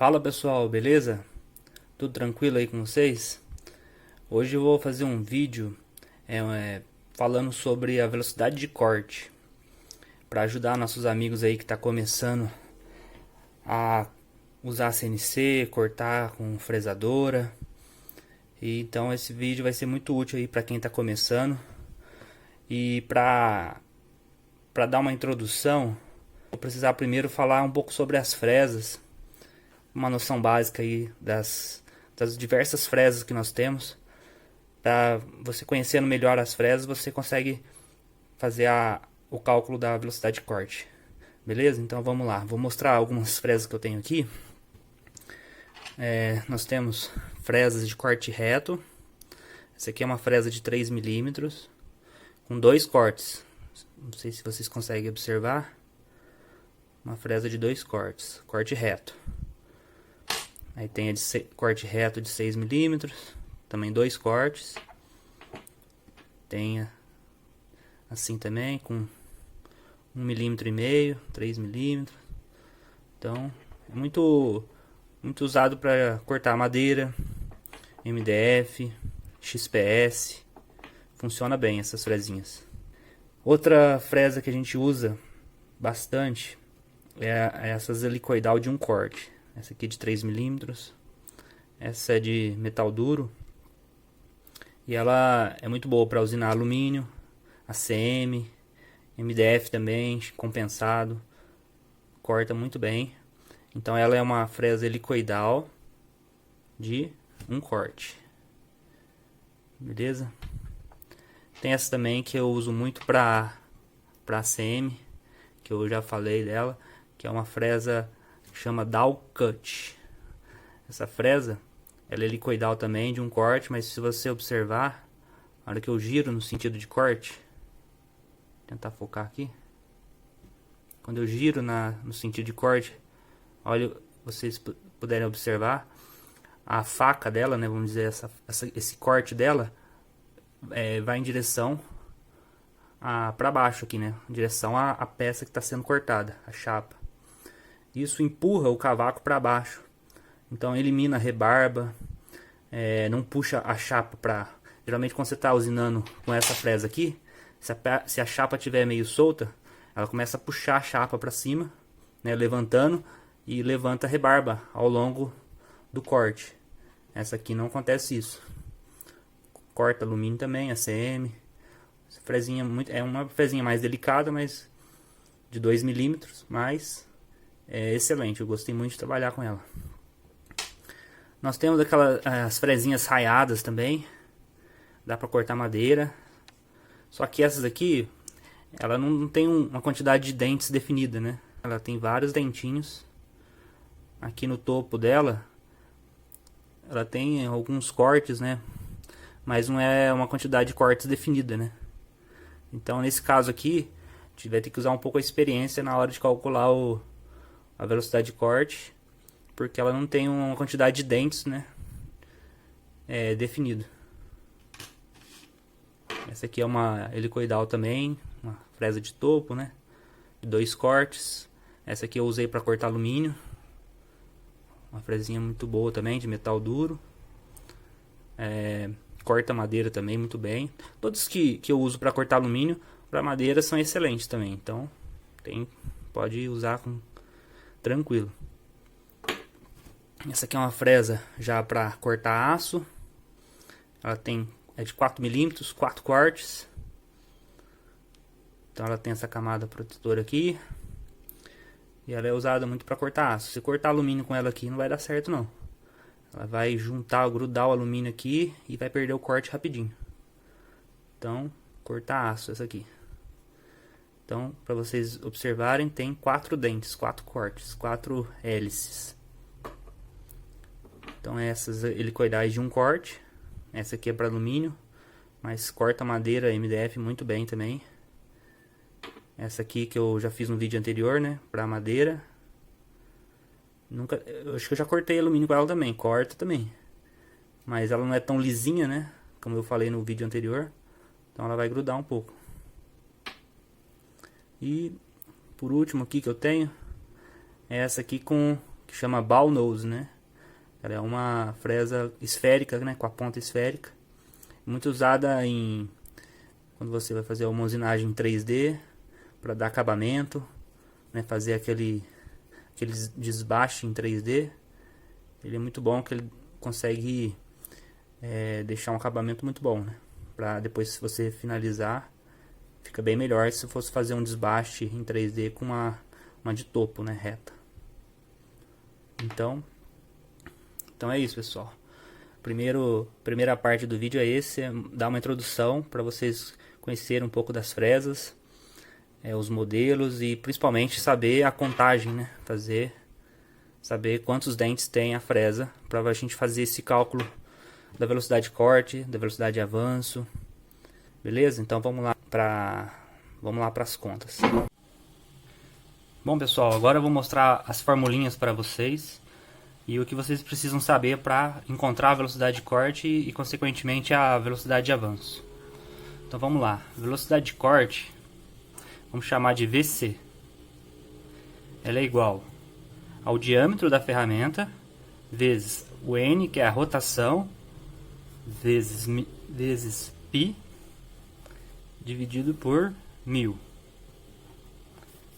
Fala pessoal, beleza? Tudo tranquilo aí com vocês? Hoje eu vou fazer um vídeo falando sobre a velocidade de corte para ajudar nossos amigos aí que tá começando a usar CNC, cortar com fresadora. E então esse vídeo vai ser muito útil aí para quem tá começando. E para dar uma introdução, vou precisar primeiro falar um pouco sobre as fresas, uma noção básica aí das diversas fresas que nós temos. Para você conhecendo melhor as fresas, você consegue fazer o cálculo da velocidade de corte. Beleza? Então vamos lá. Vou mostrar algumas fresas que eu tenho aqui. Nós temos fresas de corte reto. Essa aqui é uma fresa de 3 milímetros com dois cortes. Não sei se vocês conseguem observar. Uma fresa de dois cortes, corte reto. Aí tem a de corte reto de 6 milímetros, também dois cortes. Tem assim também com 1,5 mm, 3 milímetros. Então é muito usado para cortar madeira, MDF, XPS. Funciona bem essas fresinhas. Outra fresa que a gente usa bastante é essas helicoidal de um corte. Essa aqui é de 3 milímetros. Essa é de metal duro. E ela é muito boa para usinar alumínio, ACM, MDF também, compensado. Corta muito bem. Então ela é uma fresa helicoidal de um corte. Beleza? Tem essa também que eu uso muito para ACM, que eu já falei dela, que é uma fresa que chama Dow Cut. Essa fresa, ela é helicoidal também de um corte, mas se você observar, na hora que eu giro no sentido de corte, vou tentar focar aqui. Quando eu giro no sentido de corte, olha, vocês puderem observar, a faca dela, né, vamos dizer, esse corte dela vai em direção para baixo aqui, né, em direção à peça que está sendo cortada, a chapa. Isso empurra o cavaco para baixo, então elimina a rebarba, não puxa a chapa para... Geralmente quando você está usinando com essa fresa aqui, se a chapa estiver meio solta, ela começa a puxar a chapa para cima, né, levantando, e levanta a rebarba ao longo do corte. Essa aqui não acontece isso. Corta alumínio também, ACM. Essa fresinha é uma fresinha mais delicada, mas de 2 milímetros, mas é excelente, eu gostei muito de trabalhar com ela. Nós temos as fresinhas raiadas também, dá para cortar madeira. Só que essas aqui, ela não tem uma quantidade de dentes definida, né? Ela tem vários dentinhos. Aqui no topo dela, ela tem alguns cortes, né? Mas não é uma quantidade de cortes definida, né? Então nesse caso aqui, a gente vai ter que usar um pouco a experiência na hora de calcular a velocidade de corte, porque ela não tem uma quantidade de dentes, né, definido. Essa aqui é uma helicoidal também, uma fresa de topo, né, de dois cortes. Essa aqui eu usei para cortar alumínio, uma fresinha muito boa também, de metal duro. Corta madeira também muito bem. Todos que eu uso para cortar alumínio, para madeira são excelentes também, então pode usar tranquilo. Essa aqui é uma fresa já para cortar aço. Ela é de 4 milímetros, 4 cortes. Então ela tem essa camada protetora aqui. E ela é usada muito para cortar aço. Se cortar alumínio com ela aqui não vai dar certo não. Ela vai grudar o alumínio aqui e vai perder o corte rapidinho. Então, cortar aço essa aqui. Então, para vocês observarem, tem 4 dentes, 4 cortes, 4 hélices. Então essas helicoidais de um corte. Essa aqui é para alumínio, mas corta madeira MDF muito bem também. Essa aqui que eu já fiz no vídeo anterior, né, para madeira. Eu acho que eu já cortei alumínio com ela também, corta também. Mas ela não é tão lisinha, né, como eu falei no vídeo anterior. Então ela vai grudar um pouco. E por último aqui que eu tenho é essa aqui que chama ball nose, né? Ela é uma fresa esférica, né? Com a ponta esférica. Muito usada quando você vai fazer uma usinagem em 3D para dar acabamento, né? Fazer aquele desbaste em 3D. Ele é muito bom, que ele consegue deixar um acabamento muito bom, né? Para depois, se você finalizar, fica bem melhor se fosse fazer um desbaste em 3D com uma de topo, né? Reta. Então é isso, pessoal. Primeira parte do vídeo é dar uma introdução para vocês conhecerem um pouco das fresas, os modelos e principalmente saber a contagem, né? Saber quantos dentes tem a fresa para a gente fazer esse cálculo da velocidade de corte, da velocidade de avanço, beleza? Então vamos lá para as contas. Bom, pessoal, agora eu vou mostrar as formulinhas para vocês e o que vocês precisam saber para encontrar a velocidade de corte e consequentemente a velocidade de avanço. Então vamos lá. Velocidade de corte, vamos chamar de VC. Ela é igual ao diâmetro da ferramenta vezes o N, que é a rotação, vezes π, dividido por 1000.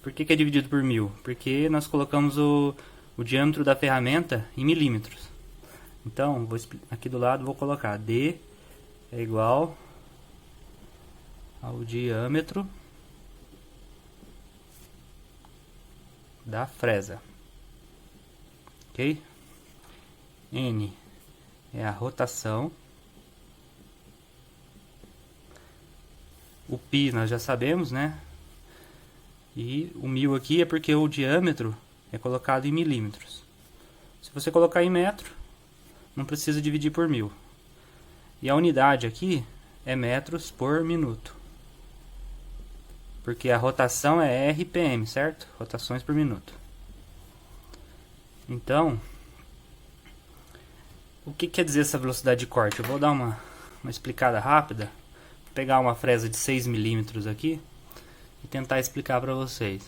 Por que é dividido por 1000? Porque nós colocamos o diâmetro da ferramenta em milímetros. Então, aqui do lado vou colocar D é igual ao diâmetro da fresa. Ok? N é a rotação. O π nós já sabemos, né? E o 1000 aqui é porque o diâmetro é colocado em milímetros. Se você colocar em metro, não precisa dividir por 1000. E a unidade aqui é metros por minuto. Porque a rotação é RPM, certo? Rotações por minuto. Então, o que quer dizer essa velocidade de corte? Eu vou dar uma explicada rápida. Vou pegar uma fresa de 6 milímetros aqui e tentar explicar para vocês.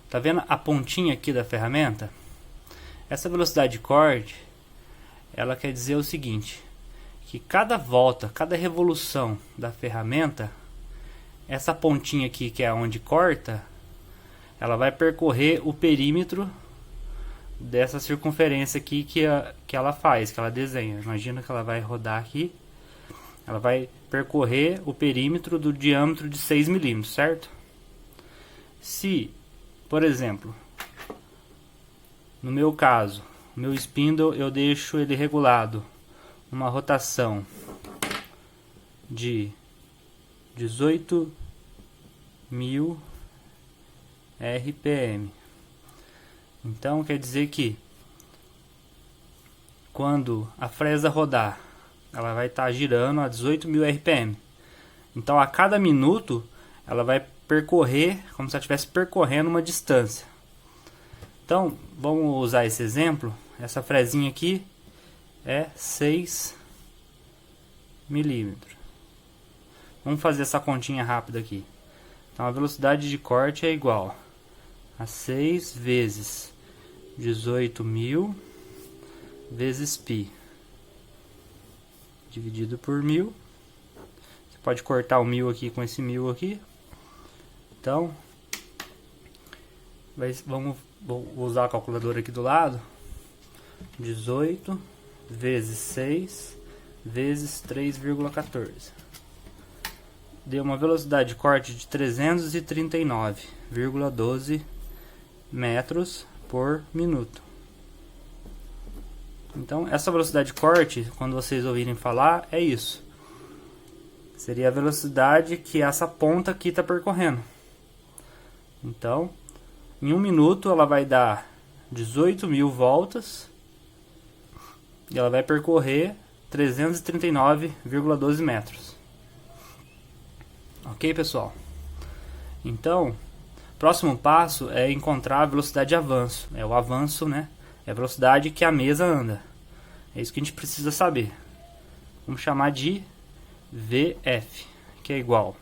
Tá vendo a pontinha aqui da ferramenta? Essa velocidade de corte, ela quer dizer o seguinte, que cada volta, cada revolução da ferramenta, essa pontinha aqui, que é onde corta, ela vai percorrer o perímetro dessa circunferência aqui que ela faz, que ela desenha. Imagina que ela vai rodar aqui, ela vai percorrer o perímetro do diâmetro de 6 milímetros, certo? Se, por exemplo, no meu caso, o meu spindle eu deixo ele regulado uma rotação de 18.000 RPM. Então quer dizer que quando a fresa rodar, ela vai estar girando a 18.000 RPM. Então a cada minuto ela vai percorrer como se ela estivesse percorrendo uma distância. Então vamos usar esse exemplo. Essa fresinha aqui é 6 milímetros. Vamos fazer essa continha rápida aqui. Então a velocidade de corte é igual a 6 vezes 18.000 vezes π dividido por 1000. Você pode cortar o 1000 aqui com esse 1000 aqui. Então, vou usar a calculadora aqui do lado. 18 vezes 6 vezes 3,14. Deu uma velocidade de corte de 339,12 metros por minuto. Então, essa velocidade de corte, quando vocês ouvirem falar, é isso. Seria a velocidade que essa ponta aqui está percorrendo. Então, em 1 minuto ela vai dar 18.000 voltas e ela vai percorrer 339,12 metros. Ok, pessoal? Então, próximo passo é encontrar a velocidade de avanço. É o avanço, né? É a velocidade que a mesa anda. É isso que a gente precisa saber. Vamos chamar de VF, que é igual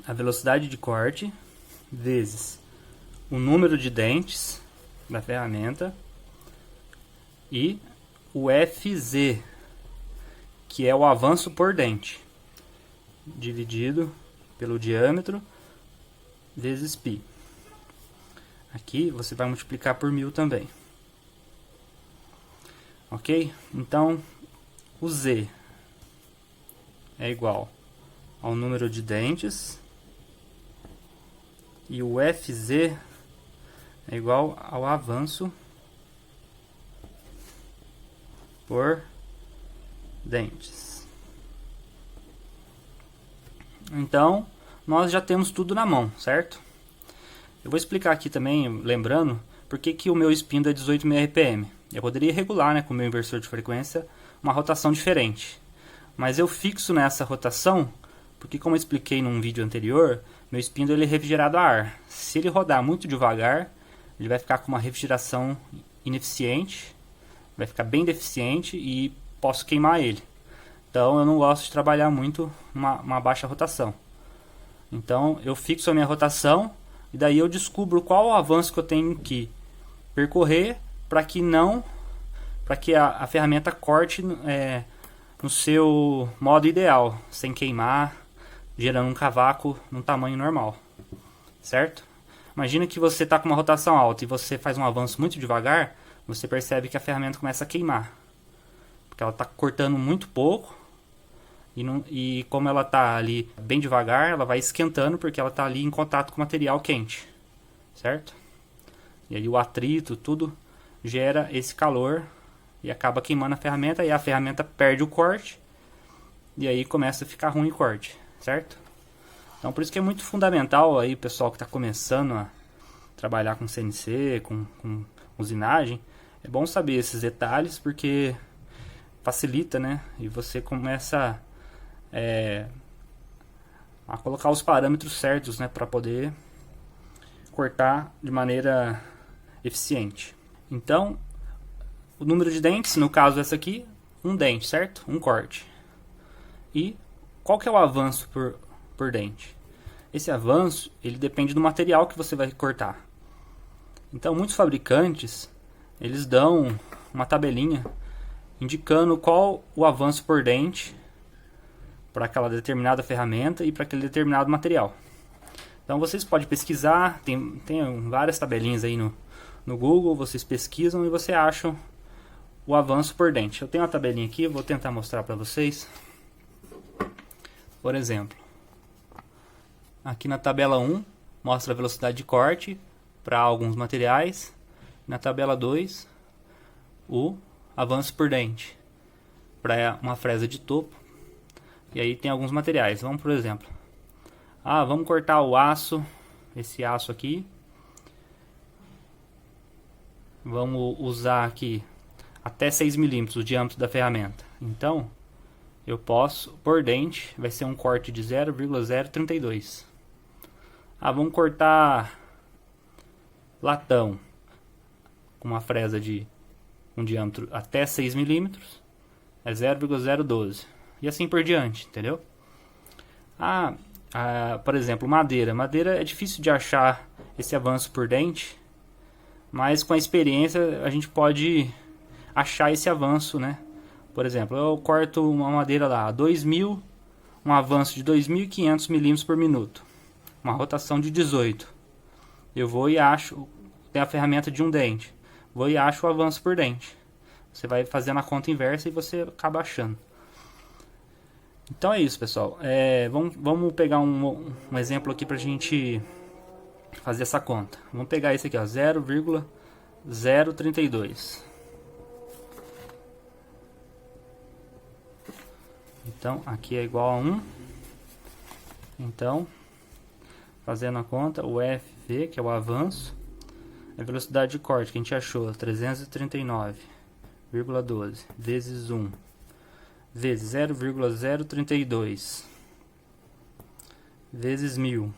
a velocidade de corte vezes o número de dentes da ferramenta e o FZ, que é o avanço por dente, dividido pelo diâmetro vezes π. Aqui você vai multiplicar por 1000 também. Ok? Então, o Z é igual ao número de dentes e o FZ é igual ao avanço por dentes. Então, nós já temos tudo na mão, certo? Eu vou explicar aqui também, lembrando, por que o meu spindle é 18.000 RPM. Eu poderia regular, né, com o meu inversor de frequência, uma rotação diferente. Mas eu fixo nessa rotação, porque como eu expliquei num vídeo anterior, meu spindle ele é refrigerado a ar. Se ele rodar muito devagar, ele vai ficar com uma refrigeração ineficiente, vai ficar bem deficiente e posso queimar ele. Então eu não gosto de trabalhar muito uma baixa rotação. Então eu fixo a minha rotação e daí eu descubro qual o avanço que eu tenho que percorrer para que a ferramenta corte no seu modo ideal, sem queimar, gerando um cavaco no tamanho normal, certo? Imagina que você está com uma rotação alta e você faz um avanço muito devagar, você percebe que a ferramenta começa a queimar, porque ela está cortando muito pouco e como ela está ali bem devagar, ela vai esquentando porque ela está ali em contato com o material quente, certo? E aí o atrito, tudo gera esse calor e acaba queimando a ferramenta, e a ferramenta perde o corte e aí começa a ficar ruim o corte, certo? Então por isso que é muito fundamental aí, pessoal que está começando a trabalhar com CNC, com usinagem, é bom saber esses detalhes porque facilita, né? E você começa a colocar os parâmetros certos, né, para poder cortar de maneira eficiente. Então, o número de dentes, no caso essa aqui, um dente, certo? Um corte. E qual que é o avanço por dente? Esse avanço, ele depende do material que você vai cortar. Então, muitos fabricantes, eles dão uma tabelinha indicando qual o avanço por dente para aquela determinada ferramenta e para aquele determinado material. Então vocês podem pesquisar, tem várias tabelinhas aí no Google, vocês pesquisam e você acham o avanço por dente. Eu tenho uma tabelinha aqui, vou tentar mostrar para vocês. Por exemplo, aqui na tabela 1 mostra a velocidade de corte para alguns materiais. Na tabela 2, o avanço por dente para uma fresa de topo. E aí tem alguns materiais. Vamos, por exemplo, vamos cortar o aço, esse aço aqui. Vamos usar aqui até 6 milímetros o diâmetro da ferramenta. Então, eu posso, por dente, vai ser um corte de 0,032. Vamos cortar latão com uma fresa de um diâmetro até 6 milímetros, é 0,012. E assim por diante, entendeu? Por exemplo, madeira. Madeira é difícil de achar esse avanço por dente, mas com a experiência a gente pode achar esse avanço, né? Por exemplo, eu corto uma madeira lá, 2000, um avanço de 2.500 milímetros por minuto, uma rotação de 18. Eu vou e acho, tem a ferramenta de um dente, vou e acho o avanço por dente. Você vai fazendo a conta inversa e você acaba achando. Então é isso, pessoal. Vamos pegar um exemplo aqui para a gente fazer essa conta. Vamos pegar esse aqui, 0,032. Então aqui é igual a 1. Então, fazendo a conta, o FV, que é o avanço, a velocidade de corte que a gente achou, 339,12 vezes 1 vezes 0,032 vezes 1000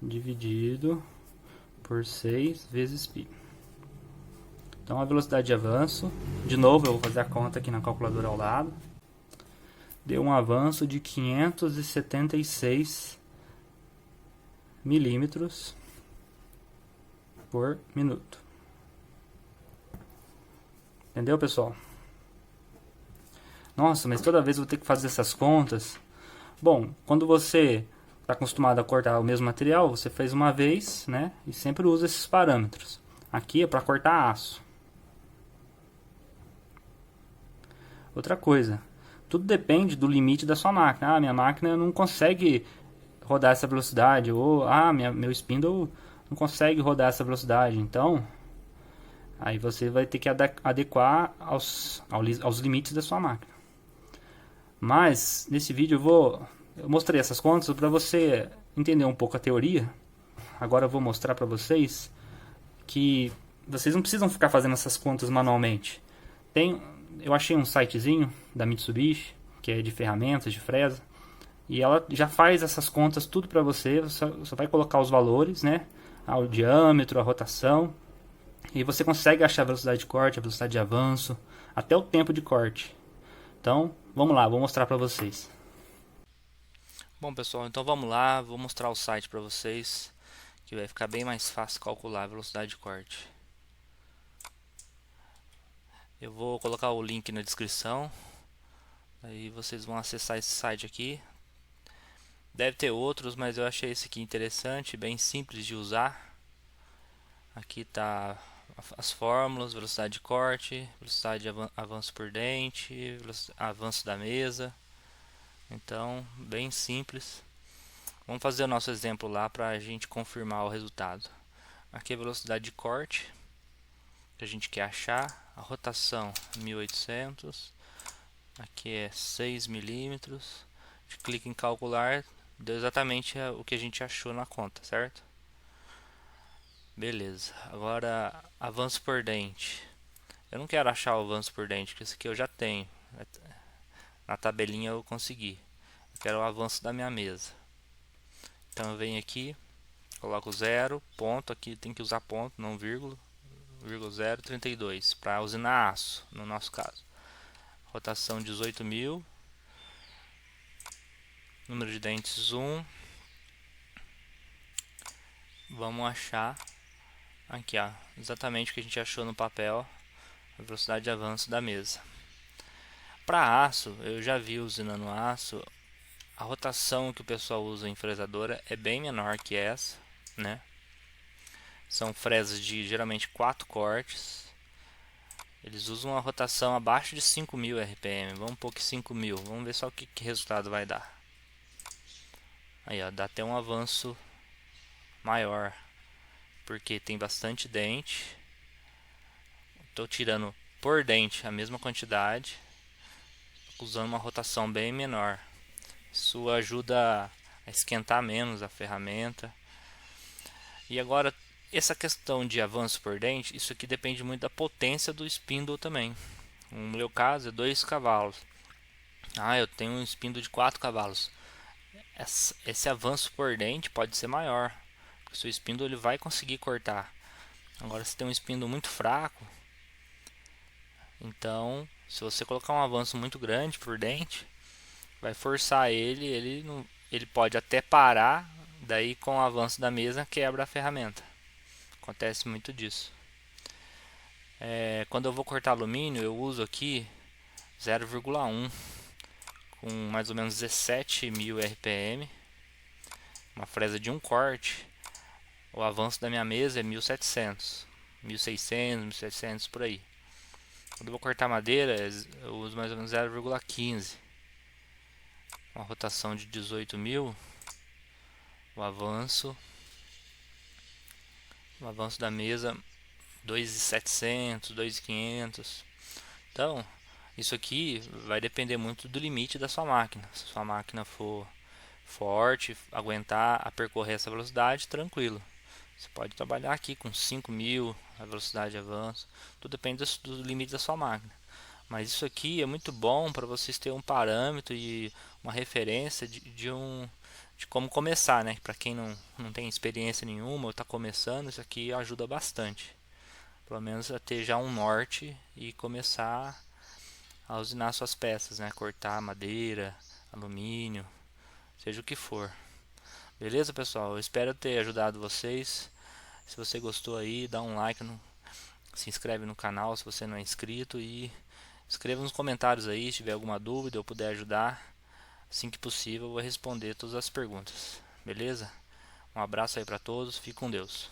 dividido por 6 vezes π. Então a velocidade de avanço, de novo eu vou fazer a conta aqui na calculadora ao lado, deu um avanço de 576 milímetros por minuto. Entendeu, pessoal? Nossa, mas toda vez eu vou ter que fazer essas contas. Bom, quando você está acostumado a cortar o mesmo material, você fez uma vez, né? E sempre usa esses parâmetros. Aqui é para cortar aço. Outra coisa, tudo depende do limite da sua máquina. Ah, minha máquina não consegue rodar essa velocidade. Ou, meu spindle não consegue rodar essa velocidade. Então, aí você vai ter que adequar aos limites da sua máquina. Mas, nesse vídeo eu mostrei essas contas para você entender um pouco a teoria. Agora eu vou mostrar para vocês que vocês não precisam ficar fazendo essas contas manualmente. Eu achei um sitezinho da Mitsubishi, que é de ferramentas, de fresa, e ela já faz essas contas tudo para você. Você só vai colocar os valores, né? O diâmetro, a rotação, e você consegue achar a velocidade de corte, a velocidade de avanço, até o tempo de corte. Então, vamos lá, vou mostrar para vocês. Bom, pessoal, então vamos lá, vou mostrar o site para vocês, que vai ficar bem mais fácil calcular a velocidade de corte. Eu vou colocar o link na descrição, aí vocês vão acessar esse site aqui. Deve ter outros, mas eu achei esse aqui interessante, bem simples de usar. Aqui está as fórmulas, velocidade de corte, velocidade de avanço por dente, avanço da mesa. Então, bem simples. Vamos fazer o nosso exemplo lá para a gente confirmar o resultado. Aqui é a velocidade de corte que a gente quer achar, a rotação 1800, aqui é 6 milímetros. A gente clica em calcular, deu exatamente o que a gente achou na conta, certo? Beleza, agora avanço por dente. Eu não quero achar o avanço por dente, porque esse aqui eu já tenho. Na tabelinha eu consegui. Eu quero o avanço da minha mesa. Então eu venho aqui, coloco 0, ponto, aqui tem que usar ponto, não vírgula, 0,032 para usinar aço, no nosso caso. Rotação 18.000, número de dentes 1. Vamos achar aqui, ó, exatamente o que a gente achou no papel, a velocidade de avanço da mesa. Para aço, eu já vi usinando aço, a rotação que o pessoal usa em fresadora é bem menor que essa, né? São fresas de geralmente 4 cortes. Eles usam uma rotação abaixo de 5.000 RPM. Vamos pôr que 5.000. Vamos ver só que resultado vai dar. Aí, ó, dá até um avanço maior, porque tem bastante dente. Estou tirando por dente a mesma quantidade, usando uma rotação bem menor. Isso ajuda a esquentar menos a ferramenta. E agora, essa questão de avanço por dente, isso aqui depende muito da potência do spindle também. No meu caso é 2 cavalos. Eu tenho um spindle de 4 cavalos. Esse avanço por dente pode ser maior, porque o seu spindle ele vai conseguir cortar. Agora, se tem um spindle muito fraco, então se você colocar um avanço muito grande por dente, vai forçar ele pode até parar, daí com o avanço da mesa quebra a ferramenta. Acontece muito disso. Quando eu vou cortar alumínio, eu uso aqui 0,1 com mais ou menos 17.000 RPM, uma fresa de um corte. O avanço da minha mesa é 1700, 1600, 1700 por aí. Quando eu vou cortar madeira, eu uso mais ou menos 0,15, uma rotação de 18.000. O avanço da mesa 2.700, 2.500. Então, isso aqui vai depender muito do limite da sua máquina. Se a sua máquina for forte, aguentar a percorrer essa velocidade, tranquilo. Você pode trabalhar aqui com 5.000, a velocidade de avanço. Tudo depende do limite da sua máquina. Mas isso aqui é muito bom para vocês terem um parâmetro e uma referência de como começar, né? Para quem não tem experiência nenhuma ou está começando, isso aqui ajuda bastante. Pelo menos a ter já um norte e começar a usinar suas peças, né? Cortar madeira, alumínio, seja o que for. Beleza, pessoal? Eu espero ter ajudado vocês. Se você gostou aí, dá um like, se inscreve no canal se você não é inscrito e escreva nos comentários aí se tiver alguma dúvida ou puder ajudar. Assim que possível eu vou responder todas as perguntas, beleza? Um abraço aí para todos, fique com Deus.